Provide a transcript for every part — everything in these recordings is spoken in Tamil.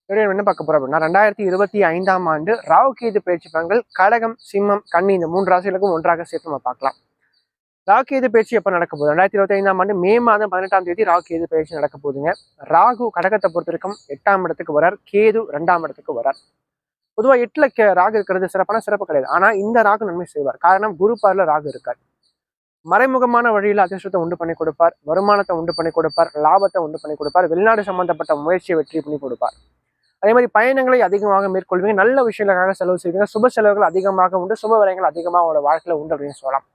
என்ன பார்க்க போறோம் அப்படின்னா 2025ஆம் ஆண்டு ராகு கேது பயிற்சி பலன்கள் கடகம், சிம்மம், கன்னி இந்த 3 ராசிகளுக்கும் ஒன்றாக சேர்த்து நம்ம பார்க்கலாம். ராகு கேது பயிற்சி எப்போ நடக்க போகுது? 2025ஆம் ஆண்டு மே மாதம் 18ஆம் தேதி ராகு கேது பயிற்சி நடக்க போகுதுங்க. ராகு கடகத்தை பொறுத்த வரைக்கும் 8ஆம் இடத்துக்கு வரார், கேது 2ஆம் இடத்துக்கு வரார். பொதுவாக 8ல ராகு இருக்கிறது சிறப்பு கிடையாது. ஆனா இந்த ராகு நன்மை செய்வார். காரணம் குரு பார்ல ராகு இருக்கார். மறைமுகமான வழியில் அதிர்ஷ்டத்தை உண்டு பண்ணி கொடுப்பார், வருமானத்தை உண்டு பண்ணி கொடுப்பார், லாபத்தை உண்டு பண்ணி கொடுப்பார், வெளிநாடு சம்பந்தப்பட்ட முயற்சியை வெற்றி பண்ணி கொடுப்பார். அதே மாதிரி பயணங்களை அதிகமாக மேற்கொள்வீங்க, நல்ல விஷயங்களுக்காக செலவு செய்வீங்க, சுப செலவுகள் அதிகமாக உண்டு, சுப விரயங்கள் அதிகமாக உங்களோட வாழ்க்கையில உண்டு அப்படின்னு சொல்லலாம்.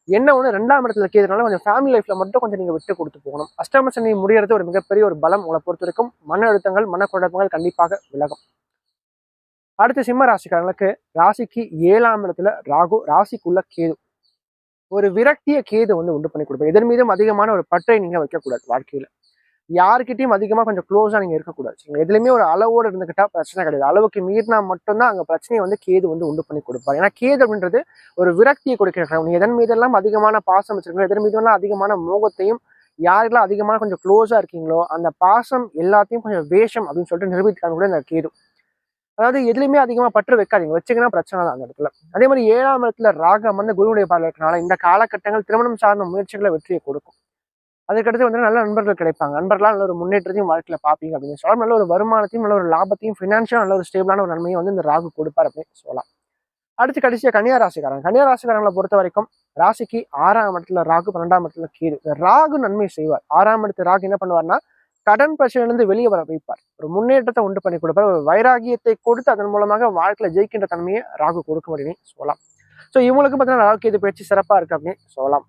என்ன ஒன்று 2ஆம் இடத்துல கேதுனால கொஞ்சம் ஃபேமிலி லைஃப்ல மட்டும் கொஞ்சம் நீங்க விட்டு கொடுத்து போகணும். அஷ்டம சனி முடியறது ஒரு மிகப்பெரிய ஒரு பலம். உங்களை பொறுத்த வரைக்கும் மன அழுத்தங்கள், மனக்குழப்பங்கள் கண்டிப்பாக விலகும். அடுத்து சிம்ம ராசிக்காரங்களுக்கு ராசிக்கு 7ஆம் இடத்துல ராகு, ராசிக்குள்ள கேது. ஒரு விரக்திய கேது உண்டு பண்ணி கொடுப்பேன். இதன் மீதும் அதிகமான ஒரு பற்றை நீங்க வைக்கக்கூடாது. வாழ்க்கையில யாருக்கிட்டையும் அதிகமா கொஞ்சம் க்ளோஸா நீங்க இருக்கக்கூடாது. எதுலையுமே ஒரு அளவோடு இருந்துகிட்டா பிரச்சனை கிடையாது. அளவுக்கு மீறினா மட்டும்தான் அங்க பிரச்சனையை கேது உண்டு பண்ணி கொடுப்பாரு. ஏன்னா கேது அப்படின்றது ஒரு விரக்தியை கொடுக்கிற, நீ எதன் மீதெல்லாம் அதிகமான பாசம் வச்சிருக்கீங்களோ, எதன் மீதெல்லாம் அதிகமான மோகத்தையும், யாருக்கெல்லாம் அதிகமான கொஞ்சம் க்ளோஸா இருக்கீங்களோ அந்த பாசம் எல்லாத்தையும் கொஞ்சம் வேஷம் அப்படின்னு சொல்லிட்டு நிரூபித்தாங்க கூட இந்த கேது. அதாவது எதுலையுமே அதிகமா பற்று வைக்காதீங்க, வச்சுக்கினா பிரச்சனை தான் அந்த இடத்துல. அதே மாதிரி 7ஆம் இடத்துல ராகு அமர்ந்து குருவுடைய பார்வை இருக்கனால இந்த காலகட்டங்கள் திருமணம் சார்ந்த முயற்சிகளை வெற்றியை கொடுக்கும். அதுக்கடுத்து நல்ல நண்பர்கள் கிடைப்பாங்க. நண்பர்களால் நல்ல ஒரு முன்னேற்றத்தையும் வாழ்க்கையில பார்ப்பீங்க அப்படின்னு சொல்லலாம். நல்ல ஒரு வருமானத்தையும், நல்ல ஒரு லாபத்தையும், ஃபினான்ஷியல் நல்ல ஒரு ஸ்டேபிளான ஒரு நன்மையை இந்த ராகு கொடுப்பார் அப்படின்னு சொல்லலாம். அடுத்து கடைசியா கன்னியா ராசிக்காரங்களை பொறுத்த வரைக்கும் ராசிக்கு 6ஆம் இடத்துல ராகு, 12ஆம் இடத்துல கேது. ராகு நன்மை செய்வார். 6ஆம் இடத்துல ராகு என்ன பண்ணுவார்னா கடன் பிரச்சனையிலிருந்து வெளியே வர வைப்பார். ஒரு முன்னேற்றத்தை உண்டு பண்ணி கொடுப்பார். ஒரு வைராகியத்தை கொடுத்து அதன் மூலமாக வாழ்க்கையில ஜெயிக்கின்ற தன்மையை ராகு கொடுக்கும் அப்படின்னு சொல்லலாம். ஸோ இவங்களுக்கு பார்த்தீங்கன்னா ராகு கேது பயிற்சி சிறப்பா இருக்கு அப்படின்னு சொல்லலாம்.